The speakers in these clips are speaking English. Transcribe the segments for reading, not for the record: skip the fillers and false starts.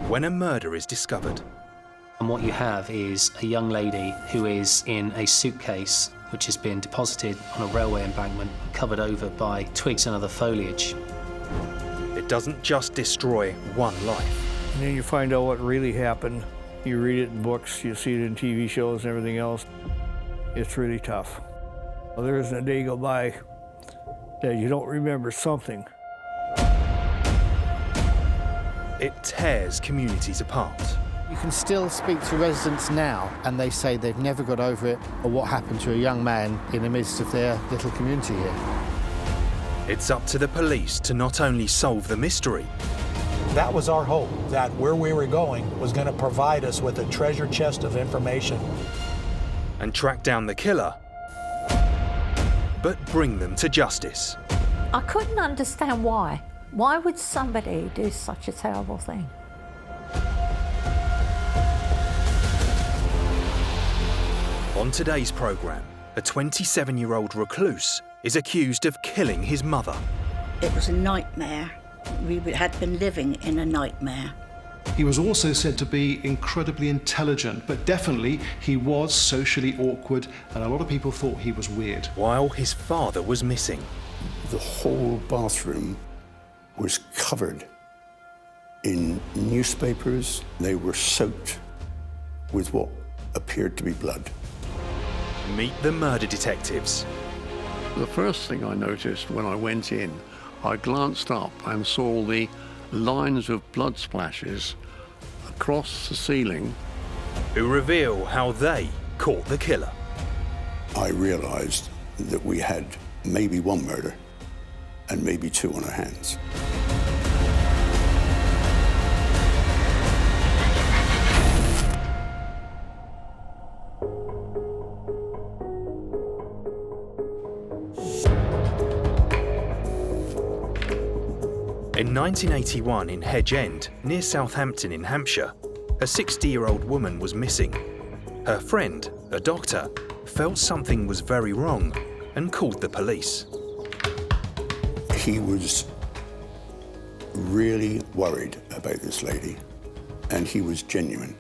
when a murder is discovered. And what you have is a young lady who is in a suitcase which has been deposited on a railway embankment, covered over by twigs and other foliage. It doesn't just destroy one life. And then you find out what really happened. You read it in books, you see it in TV shows and everything else. It's really tough. Well, there isn't a day go by that you don't remember something. It tears communities apart. You can still speak to residents now and they say they've never got over it or what happened to a young man in the midst of their little community here. It's up to the police to not only solve the mystery. That was our hope, that where we were going was going to provide us with a treasure chest of information. And track down the killer, but bring them to justice. I couldn't understand why. Why would somebody do such a terrible thing? On today's programme, a 27-year-old recluse is accused of killing his mother. It was a nightmare. We had been living in a nightmare. He was also said to be incredibly intelligent, but definitely he was socially awkward, and a lot of people thought he was weird. While his father was missing. The whole bathroom was covered in newspapers. They were soaked with what appeared to be blood. Meet the murder detectives. The first thing I noticed when I went in, I glanced up and saw the lines of blood splashes across the ceiling. Who reveal how they caught the killer. I realized that we had maybe one murder and maybe two on our hands. In 1981 in Hedge End, near Southampton in Hampshire, a 60-year-old woman was missing. Her friend, a doctor, felt something was very wrong and called the police. He was really worried about this lady, and he was genuine.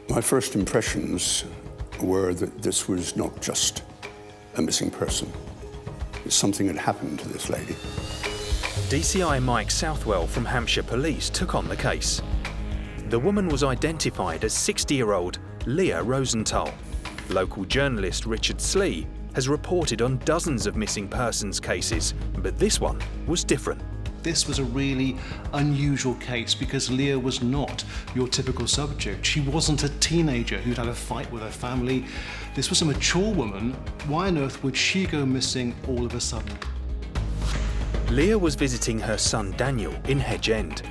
My first impressions were that this was not just a missing person. Something had happened to this lady. DCI Mike Southwell from Hampshire Police took on the case. The woman was identified as 60-year-old Leah Rosenthal. Local journalist Richard Slee has reported on dozens of missing persons cases, but this one was different. This was a really unusual case because Leah was not your typical subject. She wasn't a teenager who'd had a fight with her family. This was a mature woman. Why on earth would she go missing all of a sudden? Leah was visiting her son Daniel in Hedge End.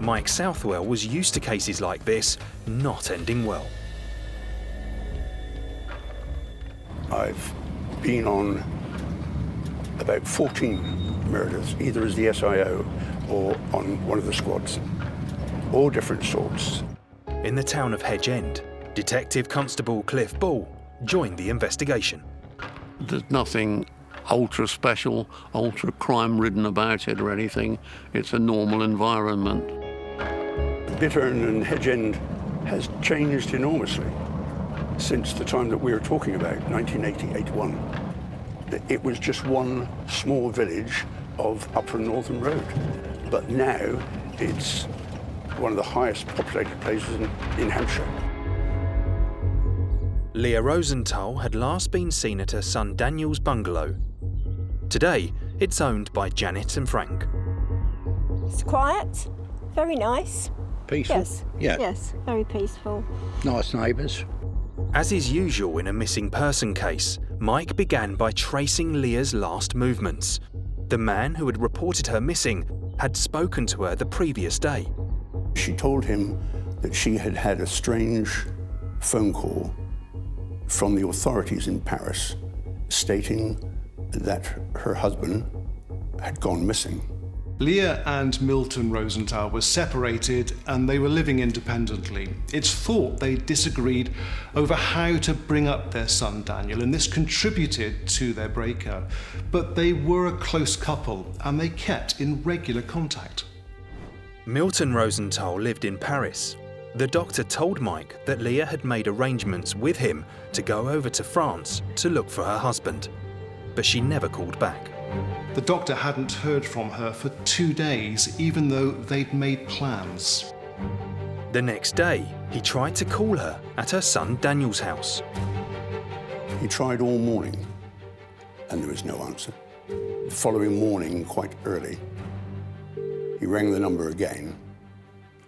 Mike Southwell was used to cases like this not ending well. I've been on about 14 murders, either as the SIO or on one of the squads, all different sorts. In the town of Hedge End, Detective Constable Cliff Ball joined the investigation. There's nothing ultra special, ultra crime ridden about it or anything. It's a normal environment. Bittern and Hedge End has changed enormously since the time that we were talking about, 1980-81. It was just one small village of Upper Northern Road, but now it's one of the highest populated places in Hampshire. Leah Rosenthal had last been seen at her son Daniel's bungalow. Today, it's owned by Janet and Frank. It's quiet, very nice. Peaceful? Yes, yeah. Yes, very peaceful. Nice neighbours. As is usual in a missing person case, Mike began by tracing Leah's last movements. The man who had reported her missing had spoken to her the previous day. She told him that she had had a strange phone call from the authorities in Paris stating that her husband had gone missing. Leah and Milton Rosenthal were separated and they were living independently. It's thought they disagreed over how to bring up their son Daniel, and this contributed to their breakup. But they were a close couple and they kept in regular contact. Milton Rosenthal lived in Paris. The doctor told Mike that Leah had made arrangements with him to go over to France to look for her husband, but she never called back. The doctor hadn't heard from her for 2 days, even though they'd made plans. The next day, he tried to call her at her son Daniel's house. He tried all morning, and there was no answer. The following morning, quite early, he rang the number again,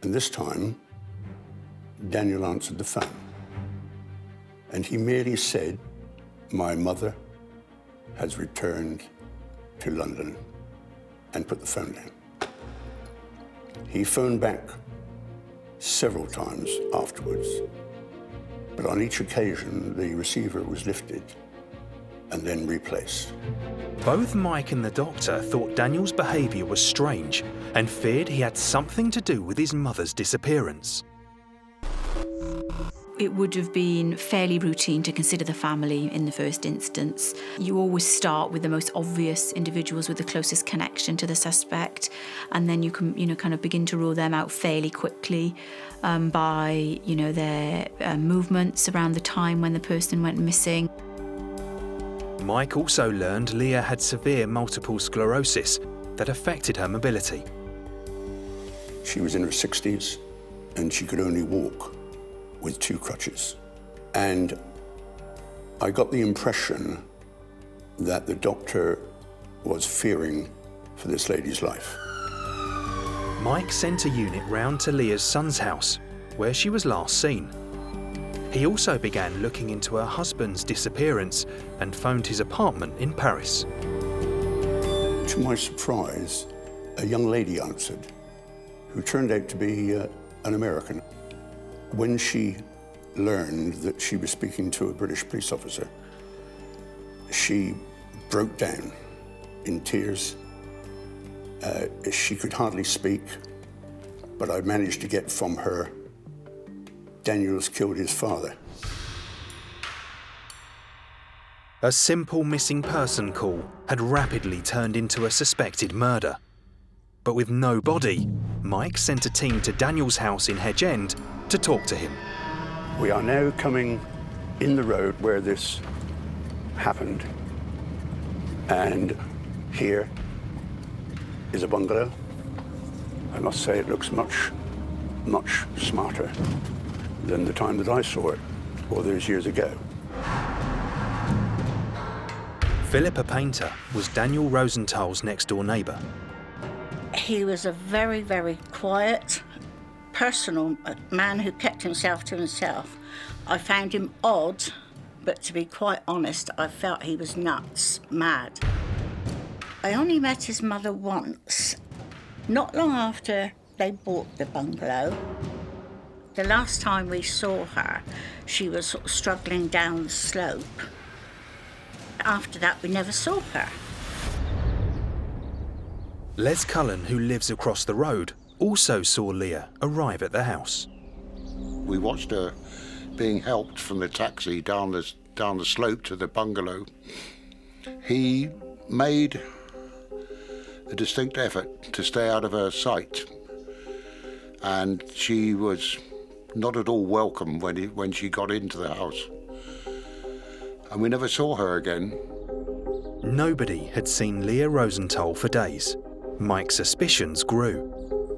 and this time, Daniel answered the phone. And he merely said, "My mother has returned to London," and put the phone down. He phoned back several times afterwards, but on each occasion, the receiver was lifted and then replaced. Both Mike and the doctor thought Daniel's behaviour was strange and feared he had something to do with his mother's disappearance. It would have been fairly routine to consider the family in the first instance. You always start with the most obvious individuals with the closest connection to the suspect, and then you can, kind of begin to rule them out fairly quickly by, their movements around the time when the person went missing. Mike also learned Leah had severe multiple sclerosis that affected her mobility. She was in her 60s, and she could only walk with 2 crutches. And I got the impression that the doctor was fearing for this lady's life. Mike sent a unit round to Leah's son's house, where she was last seen. He also began looking into her husband's disappearance and phoned his apartment in Paris. To my surprise, a young lady answered, who turned out to be an American. When she learned that she was speaking to a British police officer, she broke down in tears. She could hardly speak, but I managed to get from her, "Daniel's killed his father." A simple missing person call had rapidly turned into a suspected murder. But with no body, Mike sent a team to Daniel's house in Hedge End to talk to him. We are now coming in the road where this happened, and here is a bungalow. I must say it looks much, much smarter than the time that I saw it all those years ago. Philip, a painter, was Daniel Rosenthal's next-door neighbour. He was a very, very quiet, personal man who kept himself to himself. I found him odd, but to be quite honest, I felt he was nuts, mad. I only met his mother once, not long after they bought the bungalow. The last time we saw her, she was sort of struggling down the slope. After that, we never saw her. Les Cullen, who lives across the road, also saw Leah arrive at the house. We watched her being helped from the taxi down the slope to the bungalow. He made a distinct effort to stay out of her sight, and she was not at all welcome when she got into the house. And we never saw her again. Nobody had seen Leah Rosenthal for days. Mike's suspicions grew.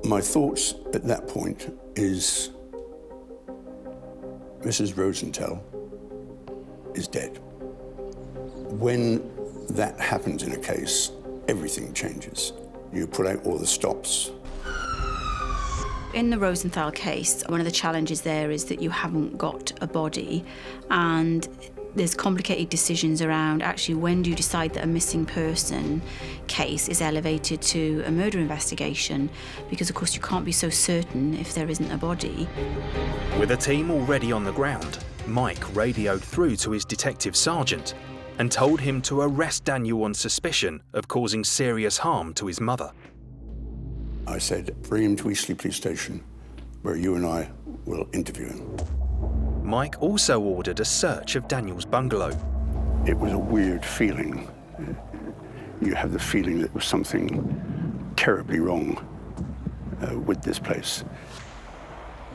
My thoughts at that point is Mrs. Rosenthal is dead. When that happens in a case, everything changes. You pull out all the stops. In the Rosenthal case, one of the challenges there is that you haven't got a body, and there's complicated decisions around actually when do you decide that a missing person case is elevated to a murder investigation, because of course you can't be so certain if there isn't a body. With a team already on the ground, Mike radioed through to his detective sergeant and told him to arrest Daniel on suspicion of causing serious harm to his mother. I said, bring him to Eastleigh Police Station, where you and I will interview him. Mike also ordered a search of Daniel's bungalow. It was a weird feeling. You have the feeling that there was something terribly wrong with this place.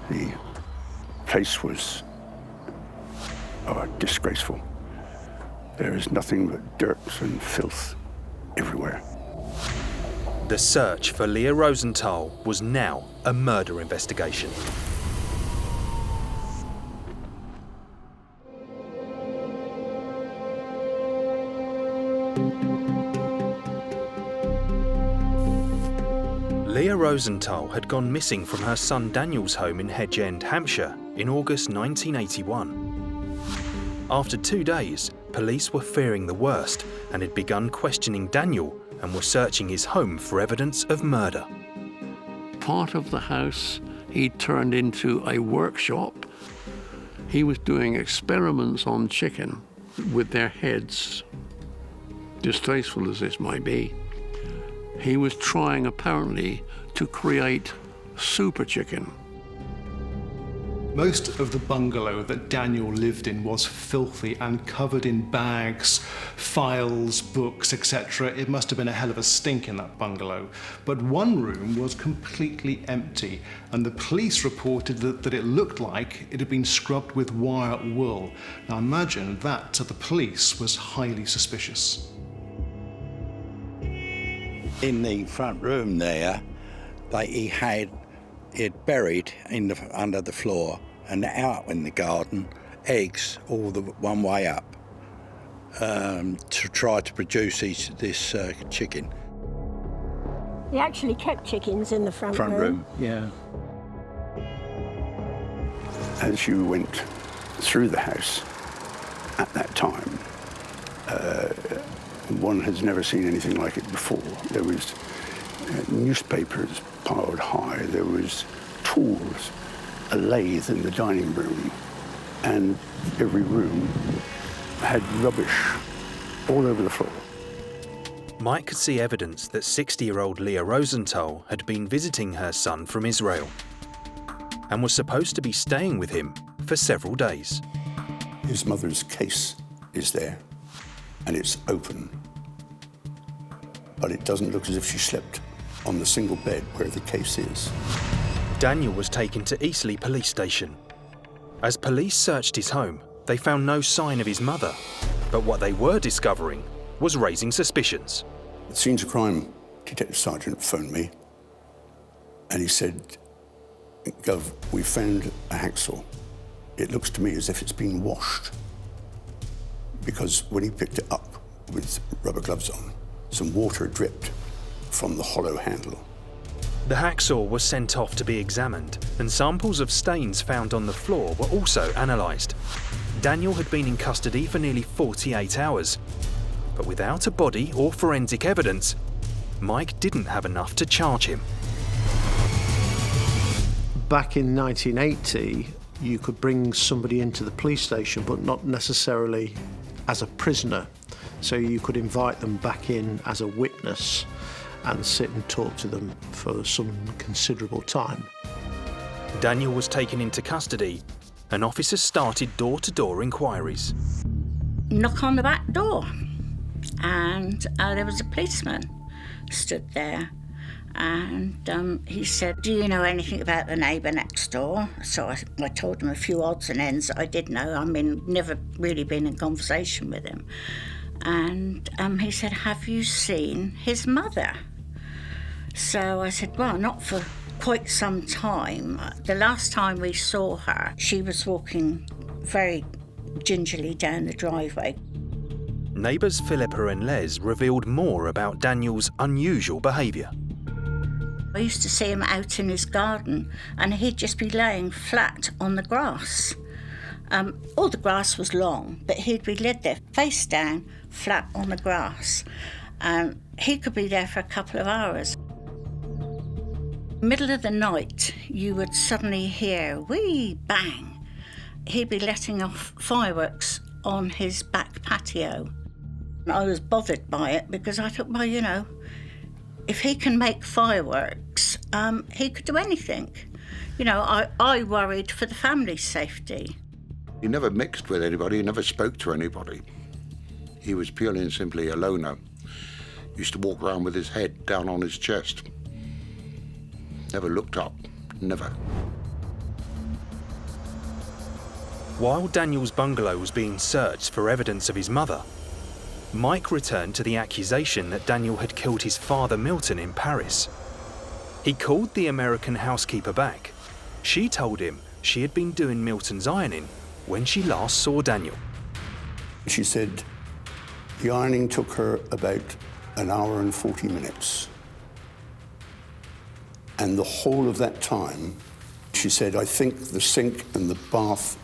The place was disgraceful. There is nothing but dirt and filth everywhere. The search for Leah Rosenthal was now a murder investigation. Leah Rosenthal had gone missing from her son Daniel's home in Hedge End, Hampshire, in August 1981. After 2 days, police were fearing the worst and had begun questioning Daniel and were searching his home for evidence of murder. Part of the house he turned into a workshop. He was doing experiments on chicken with their heads, distasteful as this might be. He was trying apparently to create super chicken. Most of the bungalow that Daniel lived in was filthy and covered in bags, files, books, etc. It must have been a hell of a stink in that bungalow. But one room was completely empty, and the police reported that it looked like it had been scrubbed with wire wool. Now imagine that to the police was highly suspicious. In the front room there, he had buried under the floor and out in the garden eggs all the one way up to try to produce this chicken. He actually kept chickens in the front room. Yeah. As you went through the house at that time, one has never seen anything like it before. There was newspapers piled high, there was tools, a lathe in the dining room, and every room had rubbish all over the floor. Mike could see evidence that 60-year-old Leah Rosenthal had been visiting her son from Israel and was supposed to be staying with him for several days. His mother's case is there, and it's open, but it doesn't look as if she slept on the single bed where the case is. Daniel was taken to Eastleigh Police Station. As police searched his home, they found no sign of his mother, but what they were discovering was raising suspicions. The scenes of crime detective sergeant phoned me, and he said, "Gov, we found a hacksaw. It looks to me as if it's been washed, because when he picked it up with rubber gloves on, some water dripped from the hollow handle." The hacksaw was sent off to be examined, and samples of stains found on the floor were also analysed. Daniel had been in custody for nearly 48 hours, but without a body or forensic evidence, Mike didn't have enough to charge him. Back in 1980, you could bring somebody into the police station, but not necessarily as a prisoner. So you could invite them back in as a witness and sit and talk to them for some considerable time. Daniel was taken into custody, and officers started door-to-door inquiries. Knock on the back door, and there was a policeman stood there, and he said, "Do you know anything about the neighbour next door?" So I told him a few odds and ends that I did know. I mean, never really been in conversation with him. And he said, "Have you seen his mother?" So I said, "Well, not for quite some time. The last time we saw her, she was walking very gingerly down the driveway." Neighbours Philippa and Les revealed more about Daniel's unusual behaviour. I used to see him out in his garden, and he'd just be laying flat on the grass. All the grass was long, but he'd be laid there, face down, flat on the grass. He could be there for a couple of hours. Middle of the night, you would suddenly hear, wee, bang. He'd be letting off fireworks on his back patio. I was bothered by it because I thought, well, you know, if he can make fireworks, he could do anything. You know, I worried for the family's safety. He never mixed with anybody, he never spoke to anybody. He was purely and simply a loner. Used to walk around with his head down on his chest. Never looked up, never. While Daniel's bungalow was being searched for evidence of his mother, Mike returned to the accusation that Daniel had killed his father Milton in Paris. He called the American housekeeper back. She told him she had been doing Milton's ironing when she last saw Daniel. She said the ironing took her about an hour and 40 minutes. And the whole of that time, she said, I think the sink and the bath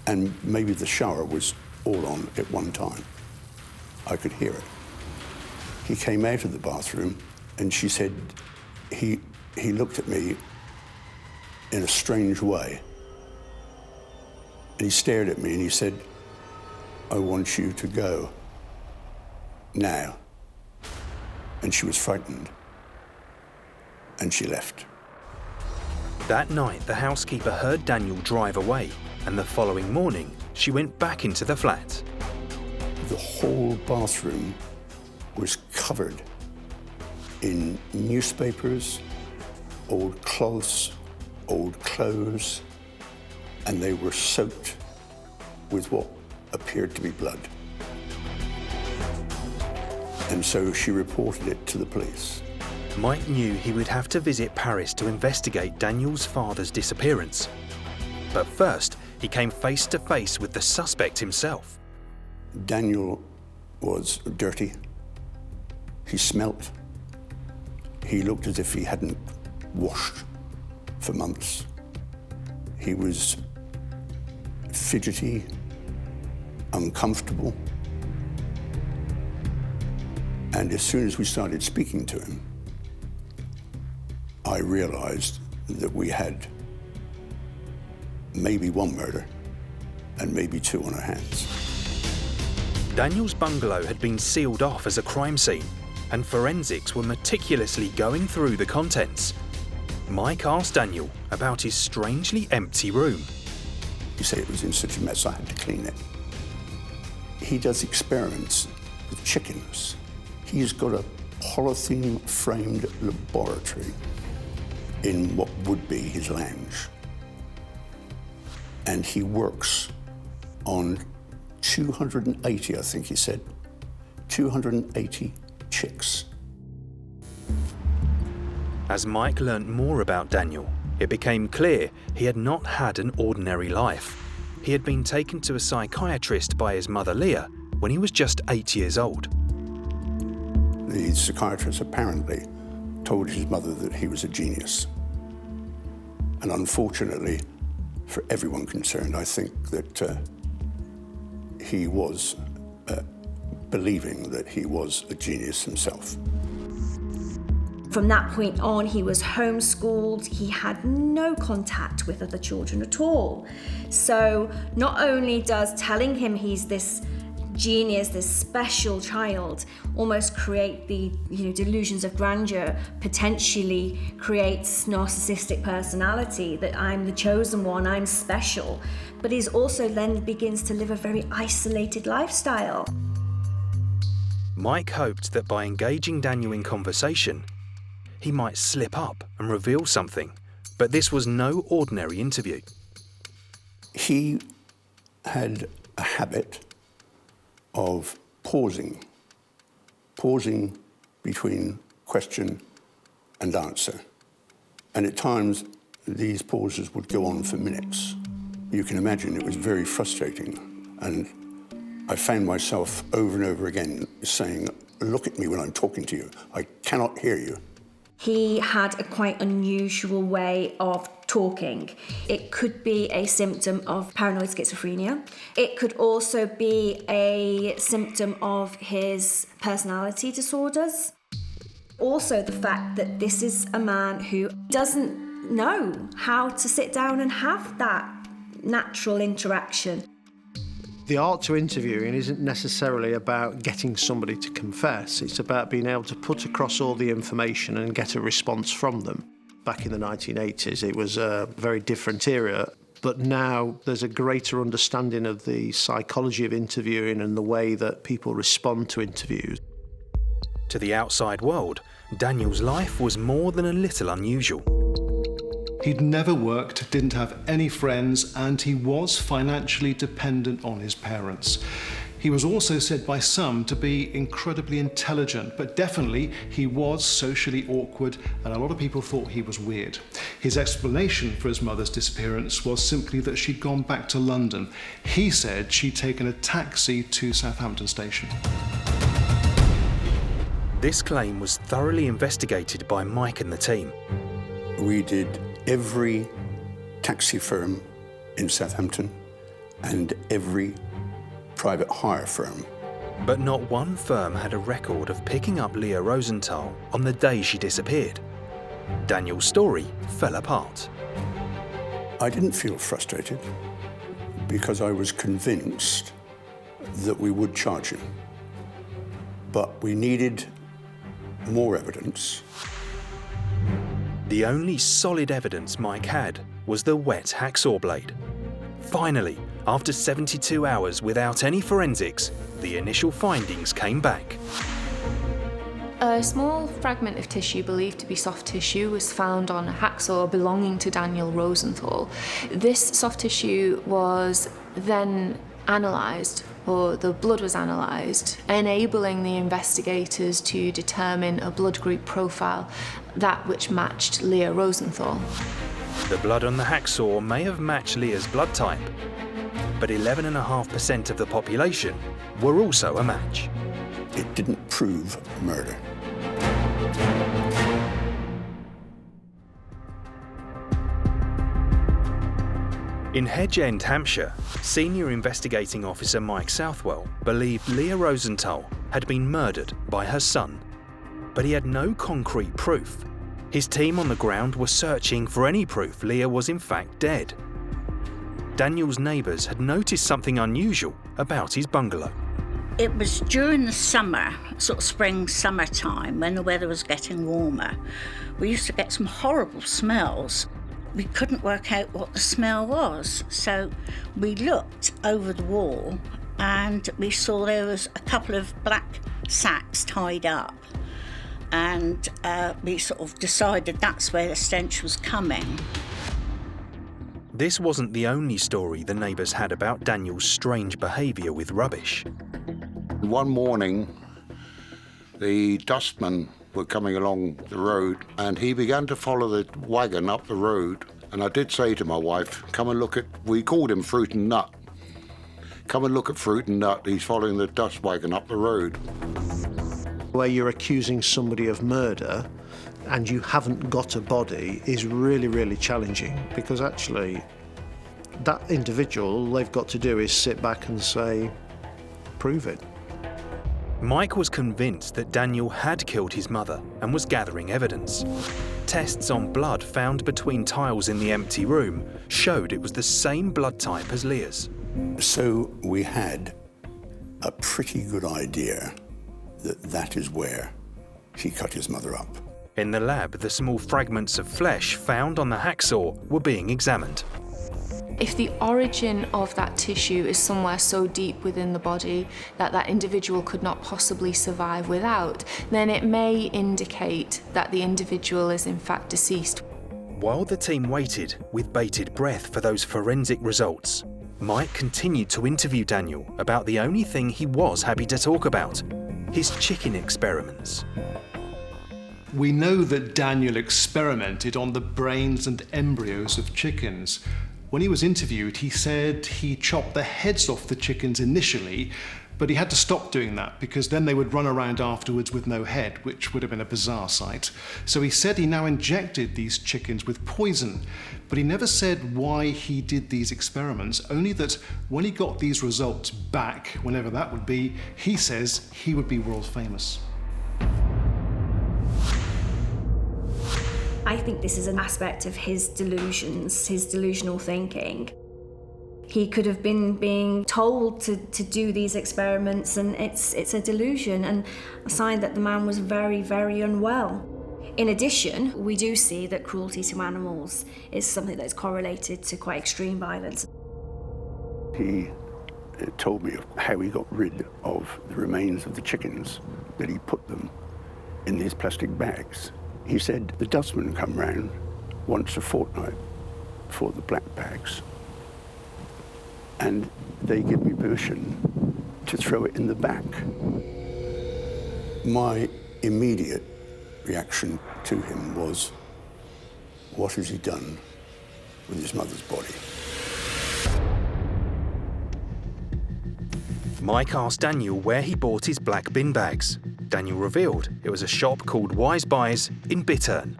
and maybe the shower was all on at one time. I could hear it. He came out of the bathroom and she said, he looked at me in a strange way. And he stared at me and he said, I want you to go now. And she was frightened. And she left. That night, the housekeeper heard Daniel drive away, and the following morning, she went back into the flat. The whole bathroom was covered in newspapers, old cloths, old clothes, and they were soaked with what appeared to be blood. And so she reported it to the police. Mike knew he would have to visit Paris to investigate Daniel's father's disappearance. But first, he came face to face with the suspect himself. Daniel was dirty. He smelt. He looked as if he hadn't washed for months. He was fidgety, uncomfortable. And as soon as we started speaking to him, I realized that we had maybe one murder and maybe two on our hands. Daniel's bungalow had been sealed off as a crime scene, and forensics were meticulously going through the contents. Mike asked Daniel about his strangely empty room. He said it was in such a mess I had to clean it. He does experiments with chickens. He's got a polythene-framed laboratory in what would be his lounge. And he works on 280, I think he said, 280 chicks. As Mike learnt more about Daniel, it became clear he had not had an ordinary life. He had been taken to a psychiatrist by his mother Leah when he was just 8 years old. The psychiatrist apparently told his mother that he was a genius. And unfortunately, for everyone concerned, I think that he was believing that he was a genius himself. From that point on, he was homeschooled. He had no contact with other children at all. So not only does telling him he's this genius, this special child, almost create the delusions of grandeur, potentially creates narcissistic personality, that I'm the chosen one, I'm special, but he's also then begins to live a very isolated lifestyle. Mike hoped that by engaging Daniel in conversation, he might slip up and reveal something, but this was no ordinary interview. He had a habit of pausing between question and answer. And at times, these pauses would go on for minutes. You can imagine it was very frustrating. And I found myself over and over again saying, look at me when I'm talking to you. I cannot hear you. He had a quite unusual way of talking. It could be a symptom of paranoid schizophrenia. It could also be a symptom of his personality disorders. Also, the fact that this is a man who doesn't know how to sit down and have that natural interaction. The art to interviewing isn't necessarily about getting somebody to confess. It's about being able to put across all the information and get a response from them. Back in the 1980s, it was a very different era, but now there's a greater understanding of the psychology of interviewing and the way that people respond to interviews. To the outside world, Daniel's life was more than a little unusual. He'd never worked, didn't have any friends, and he was financially dependent on his parents. He was also said by some to be incredibly intelligent, but definitely he was socially awkward, and a lot of people thought he was weird. His explanation for his mother's disappearance was simply that she'd gone back to London. He said she'd taken a taxi to Southampton station. This claim was thoroughly investigated by Mike and the team. We did every taxi firm in Southampton and every private hire firm. But not one firm had a record of picking up Leah Rosenthal on the day she disappeared. Daniel's story fell apart. I didn't feel frustrated because I was convinced that we would charge him. But we needed more evidence. The only solid evidence Mike had was the wet hacksaw blade. Finally, after 72 hours without any forensics, the initial findings came back. A small fragment of tissue believed to be soft tissue was found on a hacksaw belonging to Daniel Rosenthal. This soft tissue was then analysed, or the blood was analysed, enabling the investigators to determine a blood group profile, that which matched Leah Rosenthal. The blood on the hacksaw may have matched Leah's blood type, but 11.5% of the population were also a match. It didn't prove murder. In Hedge End, Hampshire, Senior Investigating Officer Mike Southwell believed Leah Rosenthal had been murdered by her son, but he had no concrete proof. His team on the ground were searching for any proof Leah was in fact dead. Daniel's neighbours had noticed something unusual about his bungalow. It was during the summer, sort of spring, summertime, when the weather was getting warmer. We used to get some horrible smells. We couldn't work out what the smell was, so we looked over the wall and we saw there was a couple of black sacks tied up, and we sort of decided that's where the stench was coming. This wasn't the only story the neighbours had about Daniel's strange behaviour with rubbish. One morning, the dustmen were coming along the road and he began to follow the wagon up the road. And I did say to my wife, come and look at, we called him Fruit and Nut. Come and look at Fruit and Nut, he's following the dust wagon up the road. Where you're accusing somebody of murder and you haven't got a body is really, really challenging, because actually that individual, all they've got to do is sit back and say, prove it. Mike was convinced that Daniel had killed his mother and was gathering evidence. Tests on blood found between tiles in the empty room showed it was the same blood type as Leah's. So we had a pretty good idea that that is where he cut his mother up. In the lab, the small fragments of flesh found on the hacksaw were being examined. If the origin of that tissue is somewhere so deep within the body that that individual could not possibly survive without, then it may indicate that the individual is in fact deceased. While the team waited with bated breath for those forensic results, Mike continued to interview Daniel about the only thing he was happy to talk about, his chicken experiments. We know that Daniel experimented on the brains and embryos of chickens. When he was interviewed, he said he chopped the heads off the chickens initially, but he had to stop doing that because then they would run around afterwards with no head, which would have been a bizarre sight. So he said he now injected these chickens with poison, but he never said why he did these experiments, only that when he got these results back, whenever that would be, he says he would be world famous. I think this is an aspect of his delusions, his delusional thinking. He could have been being told to do these experiments, and it's a delusion and a sign that the man was very, very unwell. In addition, we do see that cruelty to animals is something that's correlated to quite extreme violence. He told me how he got rid of the remains of the chickens, that he put them in these plastic bags. He said the dustmen come round once a fortnight for the black bags. And they give me permission to throw it in the back. My immediate reaction to him was, what has he done with his mother's body? Mike asked Daniel where he bought his black bin bags. Daniel revealed it was a shop called Wise Buys in Bittern.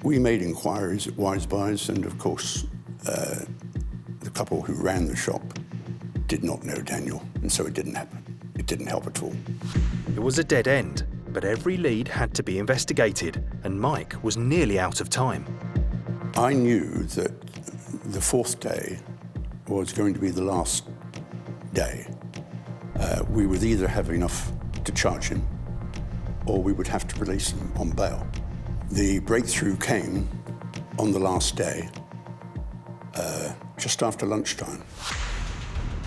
We made inquiries at Wise Buys, and of course, the couple who ran the shop did not know Daniel, and so it didn't happen. It didn't help at all. It was a dead end, but every lead had to be investigated, and Mike was nearly out of time. I knew that the fourth day was going to be the last day. We would either have enough to charge him, or we would have to release him on bail. The breakthrough came on the last day, just after lunchtime.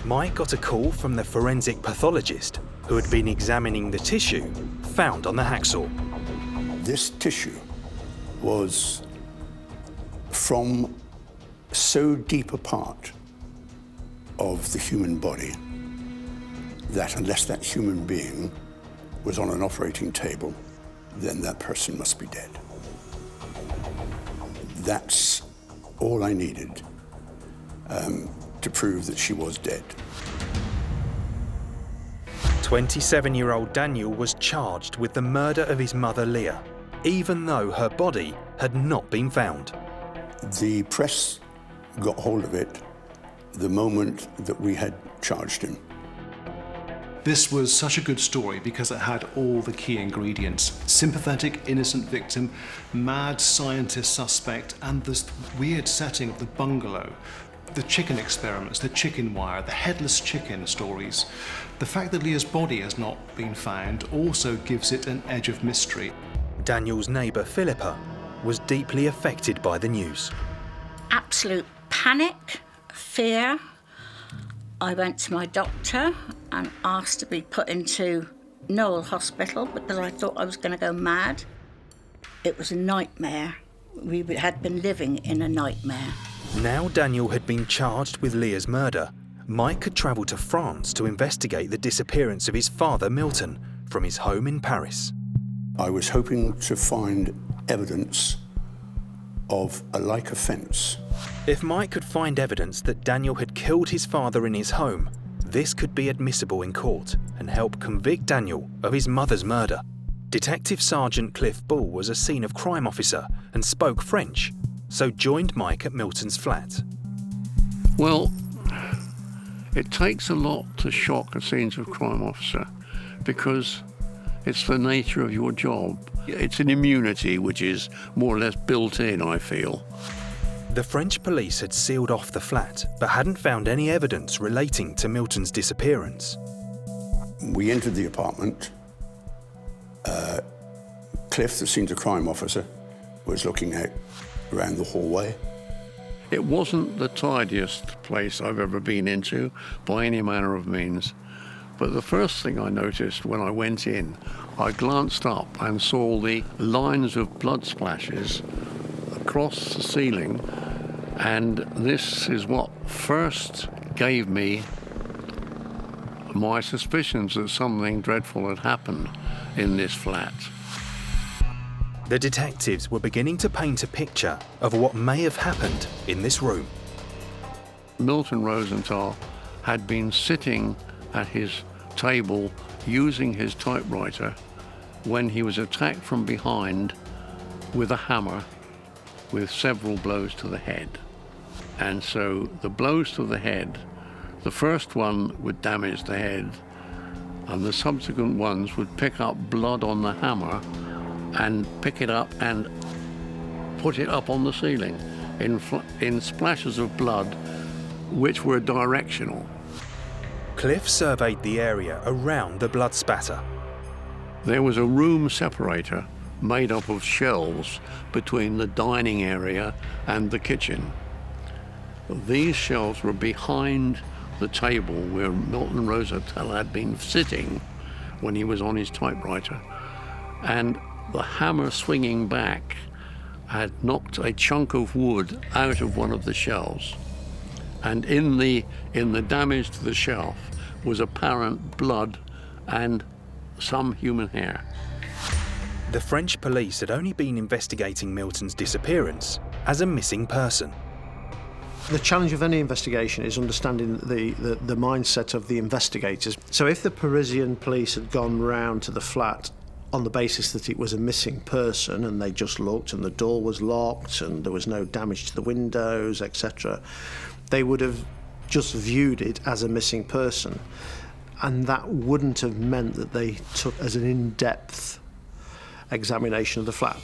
Mike got a call from the forensic pathologist who had been examining the tissue found on the hacksaw. This tissue was from so deep a part of the human body that unless that human being was on an operating table, then that person must be dead. That's all I needed to prove that she was dead. 27-year-old Daniel was charged with the murder of his mother Leah, even though her body had not been found. The press got hold of it the moment that we had charged him. This was such a good story because it had all the key ingredients. Sympathetic, innocent victim, mad scientist suspect, and this weird setting of the bungalow. The chicken experiments, the chicken wire, the headless chicken stories. The fact that Leah's body has not been found also gives it an edge of mystery. Daniel's neighbour Philippa was deeply affected by the news. Absolute panic, fear. I went to my doctor and asked to be put into Noel Hospital because I thought I was going to go mad. It was a nightmare. We had been living in a nightmare. Now Daniel had been charged with Leah's murder, Mike had travelled to France to investigate the disappearance of his father Milton from his home in Paris. I was hoping to find evidence of a like offence. If Mike could find evidence that Daniel had killed his father in his home, this could be admissible in court and help convict Daniel of his mother's murder. Detective Sergeant Cliff Bull was a scene of crime officer and spoke French, so joined Mike at Milton's flat. Well, it takes a lot to shock a scenes of crime officer because it's the nature of your job. It's an immunity which is more or less built in, I feel. The French police had sealed off the flat, but hadn't found any evidence relating to Milton's disappearance. We entered the apartment. Cliff, the scenes of crime officer, was looking out around the hallway. It wasn't the tidiest place I've ever been into by any manner of means. But the first thing I noticed when I went in, I glanced up and saw the lines of blood splashes across the ceiling, and this is what first gave me my suspicions that something dreadful had happened in this flat. The detectives were beginning to paint a picture of what may have happened in this room. Milton Rosenthal had been sitting at his table using his typewriter when he was attacked from behind with a hammer with several blows to the head. And so the blows to the head, the first one would damage the head, and the subsequent ones would pick up blood on the hammer and pick it up and put it up on the ceiling in splashes of blood which were directional. Cliff surveyed the area around the blood spatter. There was a room separator made up of shelves between the dining area and the kitchen. These shelves were behind the table where Milton Rosenthal had been sitting when he was on his typewriter. And the hammer swinging back had knocked a chunk of wood out of one of the shelves, and in the damage to the shelf was apparent blood and some human hair. The French police had only been investigating Milton's disappearance as a missing person. The challenge of any investigation is understanding the mindset of the investigators. So if the Parisian police had gone round to the flat on the basis that it was a missing person and they just looked and the door was locked and there was no damage to the windows, etc., they would have just viewed it as a missing person. And that wouldn't have meant that they took as an in-depth examination of the flat.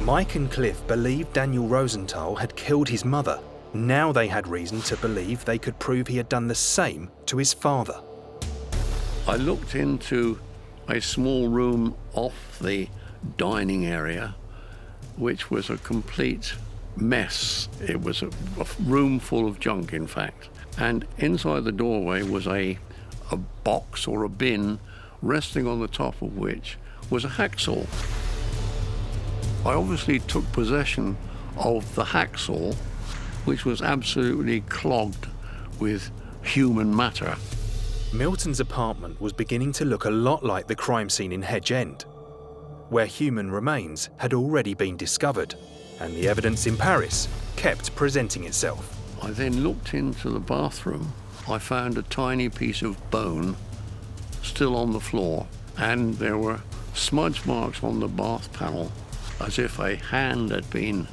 Mike and Cliff believed Daniel Rosenthal had killed his mother. Now they had reason to believe they could prove he had done the same to his father. I looked into a small room off the dining area, which was a complete mess. It was a room full of junk, in fact. And inside the doorway was a box or a bin, resting on the top of which was a hacksaw. I obviously took possession of the hacksaw, which was absolutely clogged with human matter. Milton's apartment was beginning to look a lot like the crime scene in Hedge End, where human remains had already been discovered, and the evidence in Paris kept presenting itself. I then looked into the bathroom. I found a tiny piece of bone still on the floor, and there were smudge marks on the bath panel, as if a hand had been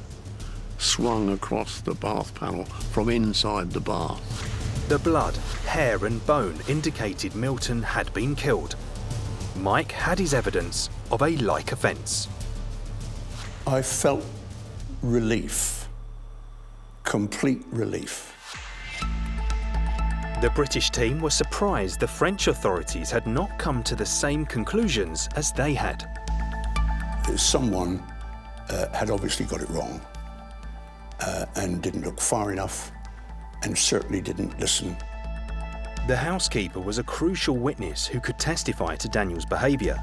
swung across the bath panel from inside the bath. The blood, hair and bone indicated Milton had been killed. Mike had his evidence of a like offence. I felt relief, complete relief. The British team were surprised the French authorities had not come to the same conclusions as they had. Someone had obviously got it wrong and didn't look far enough and certainly didn't listen. The housekeeper was a crucial witness who could testify to Daniel's behaviour.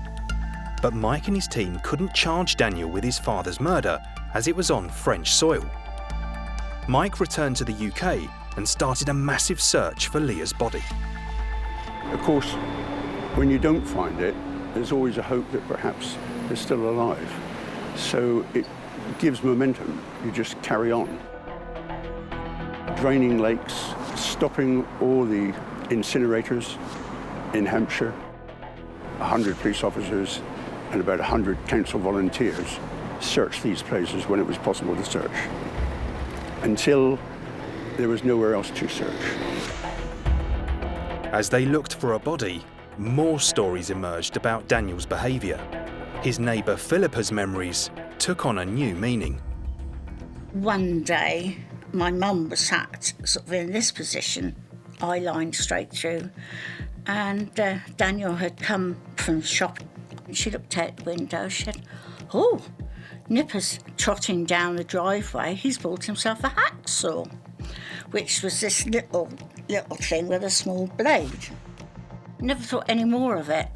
But Mike and his team couldn't charge Daniel with his father's murder as it was on French soil. Mike returned to the UK and started a massive search for Leah's body. Of course, when you don't find it, there's always a hope that perhaps they're still alive. So it gives momentum. You just carry on. Draining lakes, stopping all the incinerators in Hampshire. 100 police officers and about 100 council volunteers searched these places when it was possible to search, until there was nowhere else to search. As they looked for a body, more stories emerged about Daniel's behaviour. His neighbour Philippa's memories took on a new meaning. One day, my mum was sat sort of in this position, eye line straight through, and Daniel had come from the shop. She looked out the window, she said, "Oh, Nipper's trotting down the driveway, he's bought himself a hacksaw," which was this little thing with a small blade. Never thought any more of it.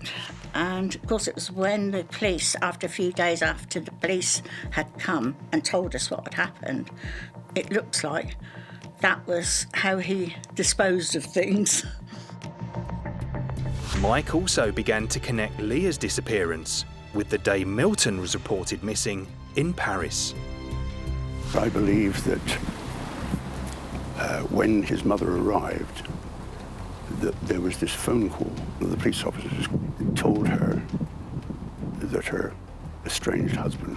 And of course it was when the police, after a few days after the police had come and told us what had happened, it looks like that was how he disposed of things. Mike also began to connect Leah's disappearance with the day Milton was reported missing in Paris. I believe that when his mother arrived, that there was this phone call. The police officers told her that her estranged husband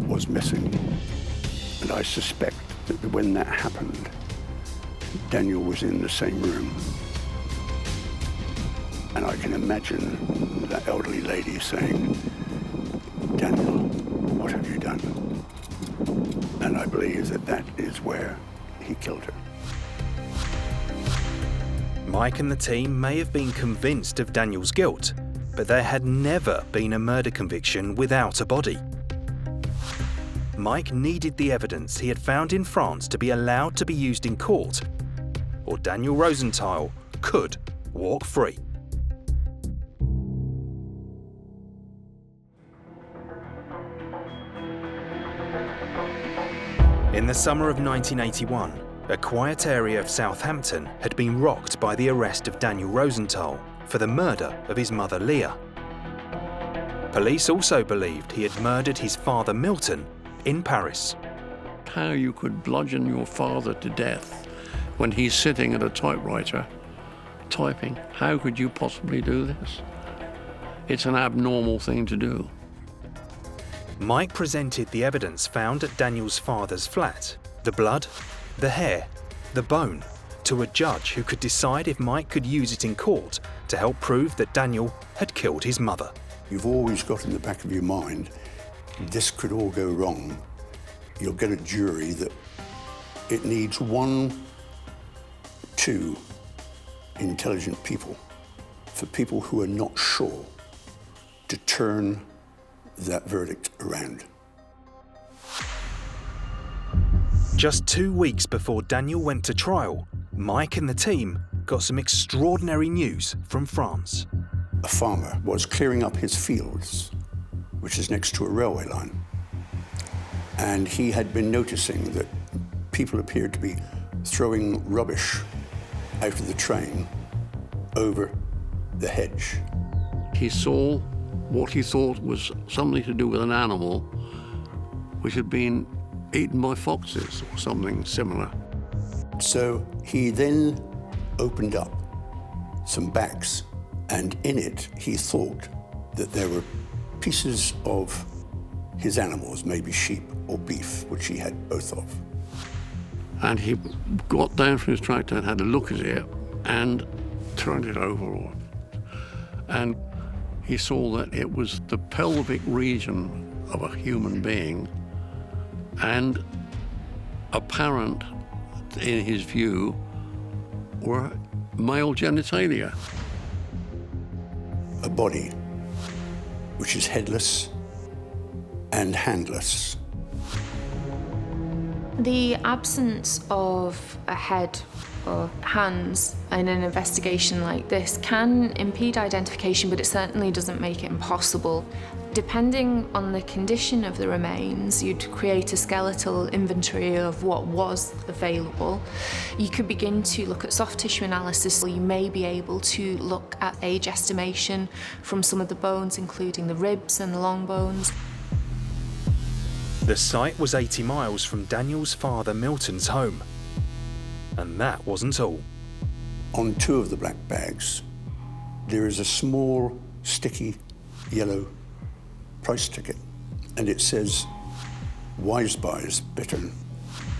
was missing. And I suspect that when that happened, Daniel was in the same room. And I can imagine that elderly lady saying, "Daniel, what have you done?" And I believe that that is where he killed her. Mike and the team may have been convinced of Daniel's guilt, but there had never been a murder conviction without a body. Mike needed the evidence he had found in France to be allowed to be used in court, or Daniel Rosenthal could walk free. In the summer of 1981, a quiet area of Southampton had been rocked by the arrest of Daniel Rosenthal for the murder of his mother Leah. Police also believed he had murdered his father Milton in Paris. How you could bludgeon your father to death when he's sitting at a typewriter typing. How could you possibly do this? It's an abnormal thing to do. Mike presented the evidence found at Daniel's father's flat, the blood, the hair, the bone, to a judge who could decide if Mike could use it in court to help prove that Daniel had killed his mother. You've always got in the back of your mind, this could all go wrong. You'll get a jury that it needs 1, 2 intelligent people, for people who are not sure, to turn that verdict around. Just 2 weeks before Daniel went to trial, Mike and the team got some extraordinary news from France. A farmer was clearing up his fields, which is next to a railway line. And he had been noticing that people appeared to be throwing rubbish out of the train over the hedge. He saw what he thought was something to do with an animal which had been eaten by foxes or something similar. So he then opened up some bags, and in it he thought that there were pieces of his animals, maybe sheep or beef, which he had both of. And he got down from his tractor and had a look at it and turned it over. And he saw that it was the pelvic region of a human being, and apparent, in his view, were male genitalia. A body which is headless and handless. The absence of a head or hands in an investigation like this can impede identification, but it certainly doesn't make it impossible. Depending on the condition of the remains, you'd create a skeletal inventory of what was available. You could begin to look at soft tissue analysis, or you may be able to look at age estimation from some of the bones, including the ribs and the long bones. The site was 80 miles from Daniel's father Milton's home. And that wasn't all. On 2 of the black bags, there is a small, sticky, yellow price ticket, and it says, Wise Buys, Bittern.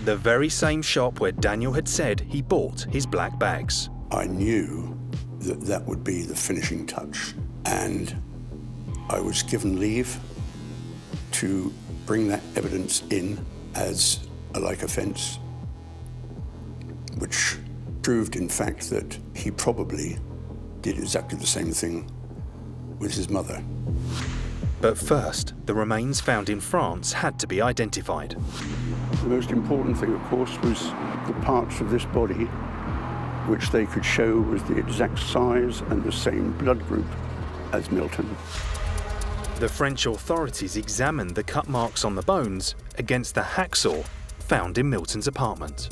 The very same shop where Daniel had said he bought his black bags. I knew that that would be the finishing touch, and I was given leave to bring that evidence in as a like offence, which proved, in fact, that he probably did exactly the same thing with his mother. But first, the remains found in France had to be identified. The most important thing, of course, was the parts of this body which they could show was the exact size and the same blood group as Milton. The French authorities examined the cut marks on the bones against the hacksaw found in Milton's apartment.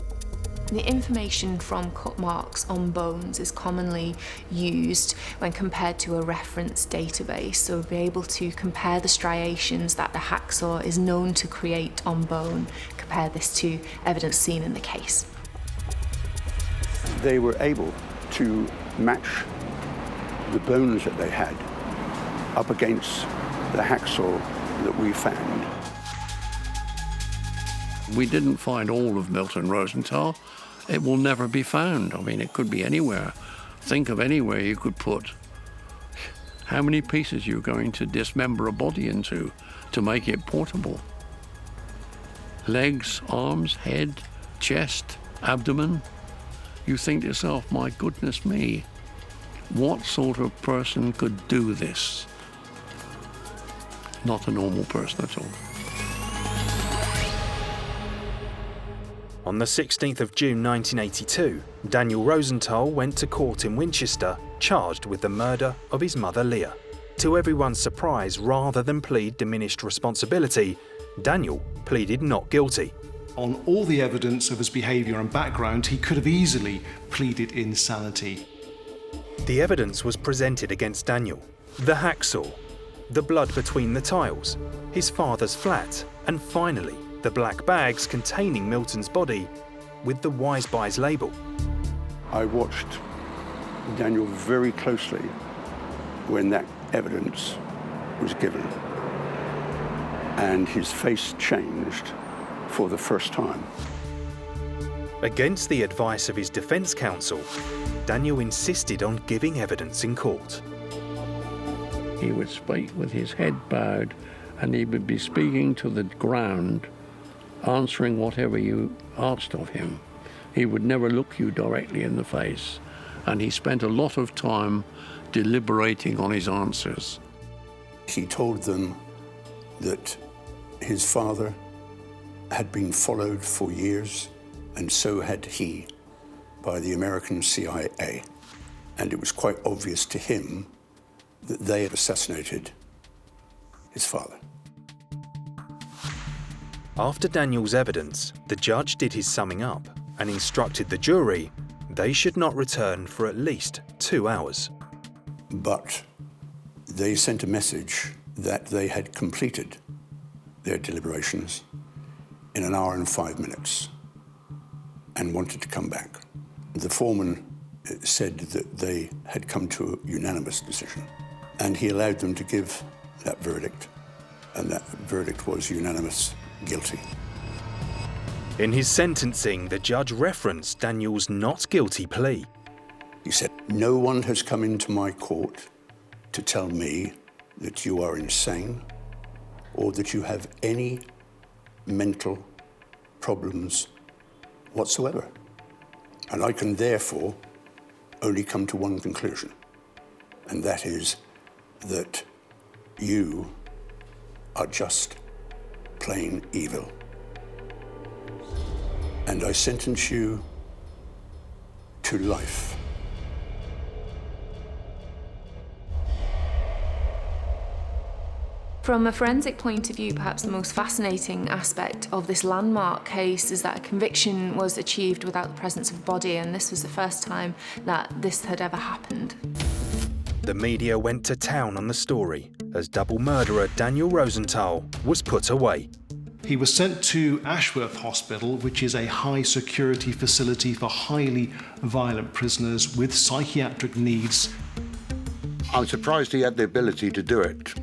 The information from cut marks on bones is commonly used when compared to a reference database, so we'll be able to compare the striations that the hacksaw is known to create on bone, compare this to evidence seen in the case. They were able to match the bones that they had up against the hacksaw that we found. We didn't find all of Milton Rosenthal. It will never be found. I mean, it could be anywhere. Think of anywhere you could put. How many pieces you're going to dismember a body into to make it portable? Legs, arms, head, chest, abdomen. You think to yourself, my goodness me, what sort of person could do this? Not a normal person at all. On the 16th of June 1982, Daniel Rosenthal went to court in Winchester, charged with the murder of his mother Leah. To everyone's surprise, rather than plead diminished responsibility, Daniel pleaded not guilty. on all the evidence of his behaviour and background, he could have easily pleaded insanity. The evidence was presented against Daniel. The hacksaw, the blood between the tiles, his father's flat, and finally, the black bags containing Milton's body with the Wise Buys label. I watched Daniel very closely when that evidence was given, and his face changed for the first time. Against the advice of his defence counsel, Daniel insisted on giving evidence in court. He would speak with his head bowed, and he would be speaking to the ground, answering whatever you asked of him. He would never look you directly in the face, and he spent a lot of time deliberating on his answers. He told them that his father had been followed for years, and so had he, by the American CIA. And it was quite obvious to him that they had assassinated his father. After Daniel's evidence, the judge did his summing up and instructed the jury they should not return for at least 2 hours. But they sent a message that they had completed their deliberations in 1 hour and 5 minutes and wanted to come back. The foreman said that they had come to a unanimous decision, and he allowed them to give that verdict, and that verdict was unanimous guilty. In his sentencing, the judge referenced Daniel's not guilty plea. He said, "No one has come into my court to tell me that you are insane or that you have any mental problems whatsoever. And I can therefore only come to one conclusion, and that is that you are just plain evil. And I sentence you to life." From a forensic point of view, perhaps the most fascinating aspect of this landmark case is that a conviction was achieved without the presence of a body, and this was the first time that this had ever happened. The media went to town on the story as double murderer Daniel Rosenthal was put away. He was sent to Ashworth Hospital, which is a high-security facility for highly violent prisoners with psychiatric needs. I'm surprised he had the ability to do it,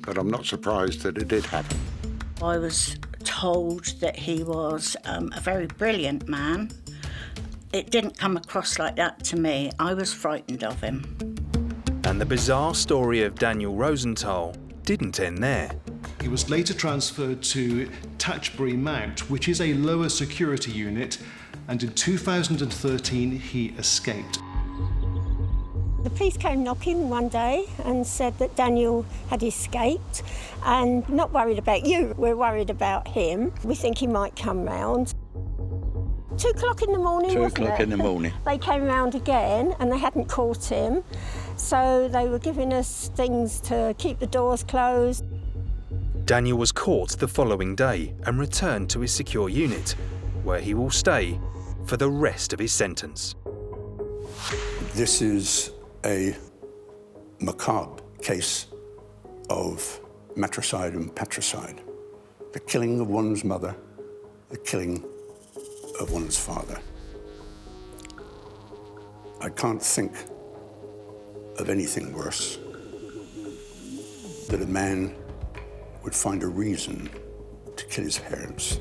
but I'm not surprised that it did happen. I was told that he was a very brilliant man. It didn't come across like that to me. I was frightened of him. And the bizarre story of Daniel Rosenthal didn't end there. He was later transferred to Tatchbury Mount, which is a lower security unit, and in 2013 he escaped. The police came knocking one day and said that Daniel had escaped, and not worried about you, we're worried about him. We think he might come round. 2 o'clock in the morning, 2 wasn't o'clock it? in the morning. They came round again and they hadn't caught him, so they were giving us things to keep the doors closed. Daniel was caught the following day and returned to his secure unit, where he will stay for the rest of his sentence. This is a macabre case of matricide and patricide. The killing of one's mother, the killing of one's father. I can't think of anything worse that a man would find a reason to kill his parents.